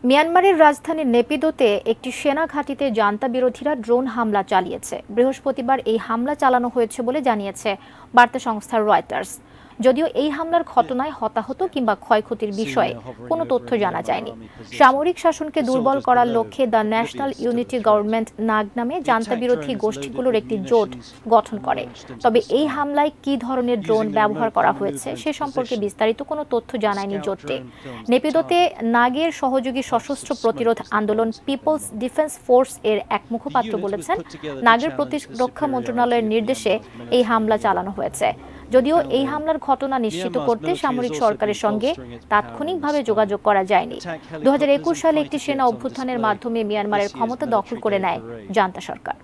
মিয়ানমারের রাজধানী নেপিদোতে একটি সেনা ঘাঁটিতে জান্তা বিরোধীরা ড্রোন হামলা চালিয়েছে। বৃহস্পতিবার এই হামলা চালানো হয়েছে বলে জানিয়েছে বার্তা সংস্থা রয়টার্স। যদিও এই হামলার ঘটনায় হতাহত কিংবা ক্ষয়ক্ষতির বিষয়ে কোনো তথ্য জানা যায়নি। সামরিক শাসনকে দুর্বল করার লক্ষ্যে দ্য ন্যাশনাল ইউনিটি গভর্নমেন্ট নাগ নামে জান্তা বিরোধী গোষ্ঠীগুলোর একটি জোট গঠন করে। তবে এই হামলায় কী ধরনের ড্রোন ব্যবহার করা হয়েছে সে সম্পর্কে বিস্তারিত কোনো তথ্য জানায়নি জোটটি। নেপিদোতে নাগের সহযোগী সশস্ত্র প্রতিরোধ আন্দোলন পিপলস ডিফেন্স ফোর্স এর এক মুখপাত্র বলেছেন, নাগের প্রতিরক্ষা মন্ত্রণালয়ের নির্দেশে এই হামলা চালানো হয়েছে। যদিও এই হামলার ঘটনা নিশ্চিত করতে সামরিক সরকারের সঙ্গে তাৎক্ষণিকভাবে যোগাযোগ করা যায়নি। 2021 সালে একটি সেনা অভ্যুত্থানের মাধ্যমে মিয়ানমারের ক্ষমতা দখল করে নেয় জান্তা সরকার।